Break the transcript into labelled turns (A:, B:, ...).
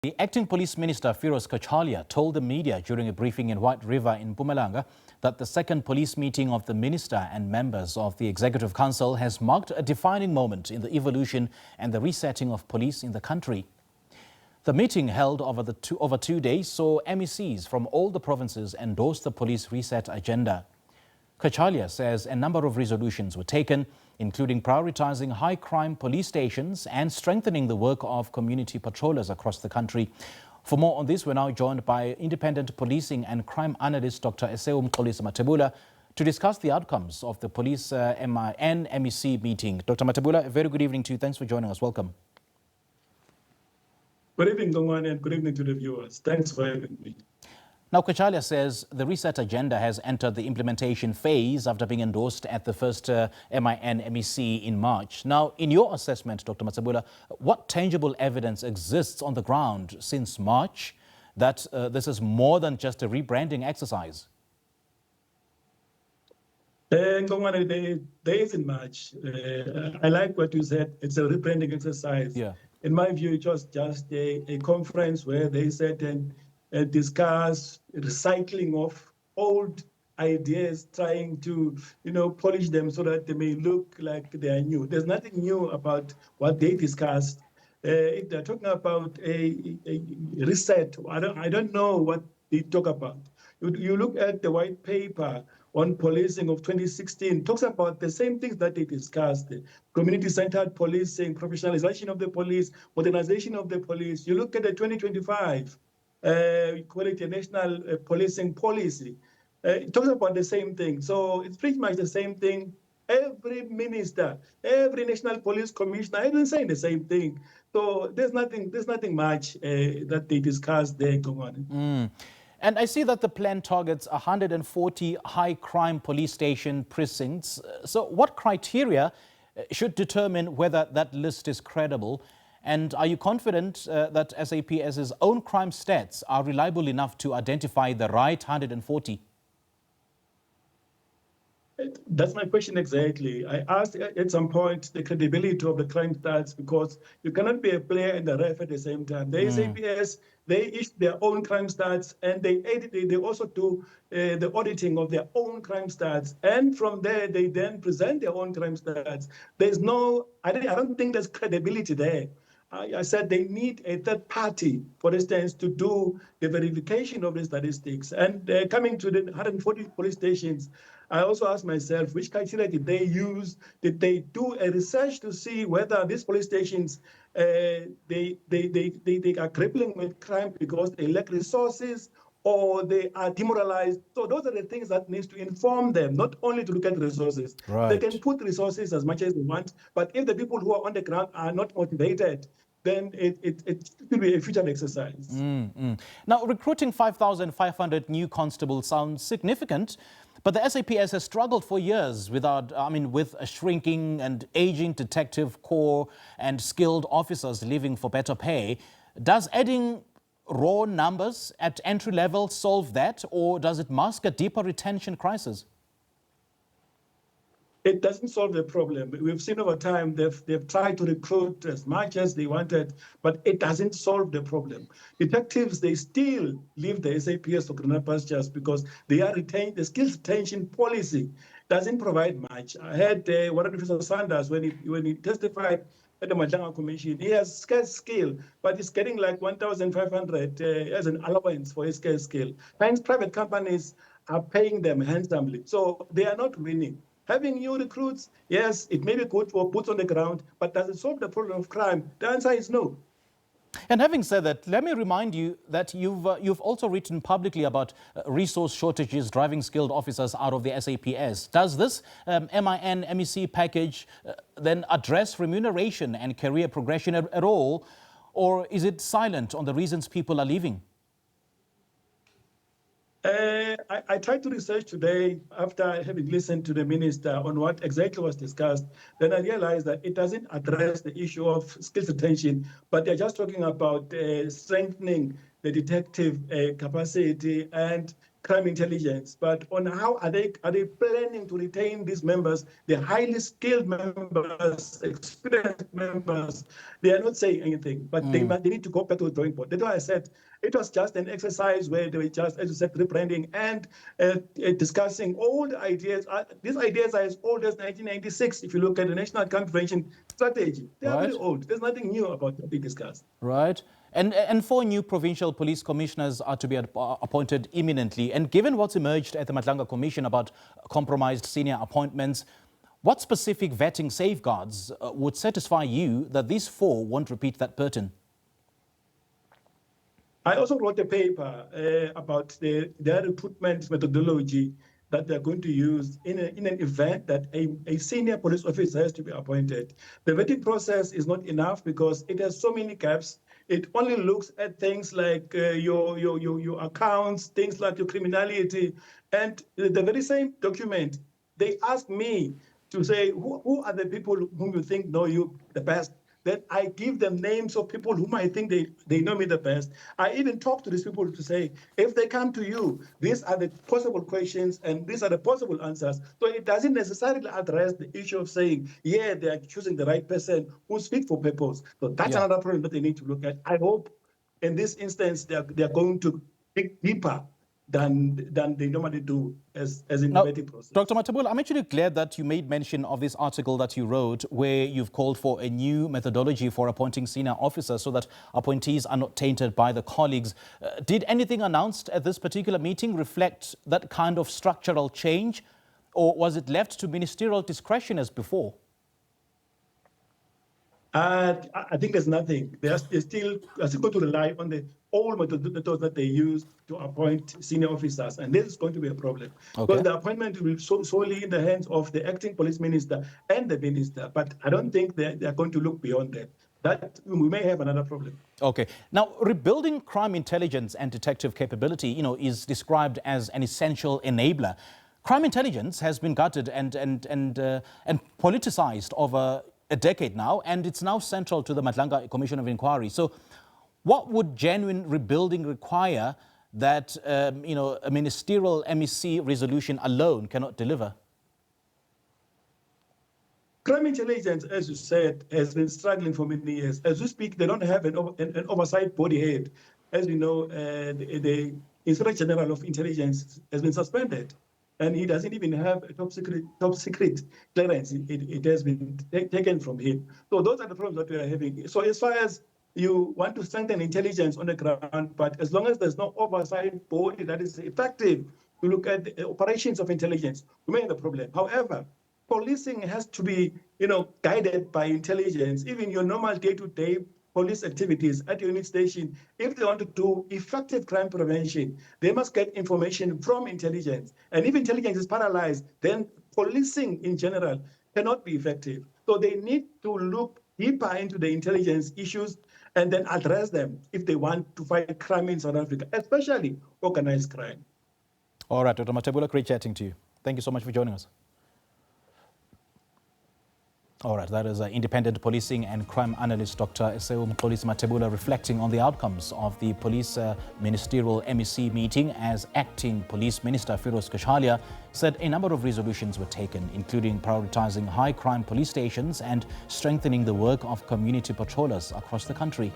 A: The acting Police Minister Firoz Cachalia told the media during a briefing in White River in Mpumalanga that the second police meeting of the minister and members of the Executive Council has marked a defining moment in the evolution and the resetting of police in the country. The meeting held over 2 days saw MECs from all the provinces endorse the police reset agenda. Cachalia says a number of resolutions were taken, including prioritizing high-crime police stations and strengthening the work of community patrollers across the country. For more on this, we're now joined by independent policing and crime analyst Dr Esewu Mxolisi Mathebula to discuss the outcomes of the Police MEC meeting. Dr. Mathebula, a very good evening to you. Thanks for joining us. Welcome.
B: Good evening, Gongwan, and good evening to the viewers. Thanks for having me.
A: Now, Cachalia says the reset agenda has entered the implementation phase after being endorsed at the first MEC in March. Now, in your assessment, Dr. Mathebula, what tangible evidence exists on the ground since March that this is more than just a rebranding exercise?
B: There isn't much. I like what you said. It's a rebranding exercise.
A: Yeah.
B: In my view, it was just a conference where they said and discuss recycling of old ideas, trying to, polish them so that they may look like they are new. There's nothing new about what they discussed. If they're talking about a reset, I don't know what they talk about. You look at the white paper on policing of 2016, talks about the same things that they discussed: community-centered policing, professionalization of the police, modernization of the police. You look at the 2025, call it a national policing policy. It talks about the same thing. So it's pretty much the same thing. Every minister, every national police commissioner, everyone's saying the same thing. So there's nothing much that they discussed there going on.
A: And I see that the plan targets 140 high-crime police station precincts. So what criteria should determine whether that list is credible? And are you confident that SAPS's own crime stats are reliable enough to identify the right 140?
B: That's my question exactly. I asked at some point the credibility of the crime stats, because you cannot be a player and a ref at the same time. The SAPS, they issue their own crime stats, and they also do the auditing of their own crime stats. And from there, they then present their own crime stats. I don't think there's credibility there. I said they need a third party, for instance, to do the verification of the statistics. And coming to the 140 police stations, I also asked myself, which criteria did they use? Did they do a research to see whether these police stations, they are grappling with crime because they lack resources, or they are demoralized? So those are the things that needs to inform them, not only to look at resources.
A: Right.
B: They can put resources as much as they want, but if the people who are on the ground are not motivated, then it will be a future exercise.
A: Now, recruiting 5,500 new constables sounds significant, but the SAPS has struggled for years with a shrinking and aging detective corps and skilled officers leaving for better pay. Does adding raw numbers at entry level solve that, or does it mask a deeper retention crisis?
B: It doesn't solve the problem. We've seen over time they've tried to recruit as much as they wanted, but it doesn't solve the problem. Detectives, they still leave the SAPS for greener pastures because they are retained. The skills retention policy doesn't provide much. I heard Warrant Officer Sanders, when he testified at the Mpumalanga Commission, he has scarce skill, but he's getting like 1,500 as an allowance for his scarce skill. Hence, private companies are paying them handsomely. So they are not winning. Having new recruits, yes, it may be good for boots on the ground, but does it solve the problem of crime? The answer is no.
A: And having said that, let me remind you that you've also written publicly about resource shortages driving skilled officers out of the SAPS. Does this MEC package then address remuneration and career progression at all, or is it silent on the reasons people are leaving?
B: I tried to research today after having listened to the minister on what exactly was discussed. Then I realized that it doesn't address the issue of skills retention, but they're just talking about strengthening the detective capacity and crime intelligence, but on how are they planning to retain these members, the highly skilled members, experienced members. They are not saying anything, but they need to go back to the drawing board. That's why I said it was just an exercise where they were just, as you said, rebranding and discussing old ideas. These ideas are as old as 1996. If you look at the National Crime Prevention Strategy, they are very old. There's nothing new about what we discussed.
A: Right. And 4 new provincial police commissioners are to be appointed imminently. And given what's emerged at the Mpumalanga Commission about compromised senior appointments, what specific vetting safeguards would satisfy you that these 4 won't repeat that pattern?
B: I also wrote a paper about their recruitment methodology that they're going to use in an event that a senior police officer has to be appointed. The vetting process is not enough because it has so many gaps. It only looks at things like your accounts, things like your criminality. And the very same document, they ask me to say, who are the people whom you think know you the best? Then I give them names of people whom I think they know me the best. I even talk to these people to say, if they come to you, these are the possible questions and these are the possible answers. So it doesn't necessarily address the issue of saying, yeah, they are choosing the right person who's fit for purpose. So that's another problem that they need to look at. I hope in this instance, they're going to dig deeper than they normally do as in the vetting process.
A: Dr. Mathebula, I'm actually glad that you made mention of this article that you wrote where you've called for a new methodology for appointing senior officers so that appointees are not tainted by the colleagues. Did anything announced at this particular meeting reflect that kind of structural change, or was it left to ministerial discretion as before?
B: I think there's nothing. They're still going to rely on the old methods that they use to appoint senior officers, and this is going to be a problem. Because the appointment will be solely in the hands of the acting police minister and the minister, but I don't think they're going to look beyond that. That we may have another problem.
A: Okay. Now, rebuilding crime intelligence and detective capability, is described as an essential enabler. Crime intelligence has been gutted and politicized over a decade now, and it's now central to the Mpumalanga Commission of Inquiry. So what would genuine rebuilding require that, a ministerial MEC resolution alone cannot deliver?
B: Crime intelligence, as you said, has been struggling for many years. As we speak, they don't have an oversight body head. As we know, the Inspector General of Intelligence has been suspended, and he doesn't even have a top secret clearance. It has been taken from him. So those are the problems that we are having. So as far as you want to strengthen intelligence on the ground, but as long as there's no oversight body that is effective to look at the operations of intelligence, we may have a problem. However, policing has to be, guided by intelligence. Even your normal day-to-day police activities at your unit station, if they want to do effective crime prevention, they must get information from intelligence. And if intelligence is paralyzed, then policing in general cannot be effective. So they need to look deeper into the intelligence issues and then address them if they want to fight crime in South Africa, especially organized crime.
A: All right, Dr. Mathebula, great chatting to you. Thank you so much for joining us. All right, that is independent policing and crime analyst Dr. Esewu Mxolisi Mathebula reflecting on the outcomes of the police ministerial MEC meeting as acting Police Minister Firoz Cachalia said a number of resolutions were taken, including prioritizing high crime police stations and strengthening the work of community patrollers across the country.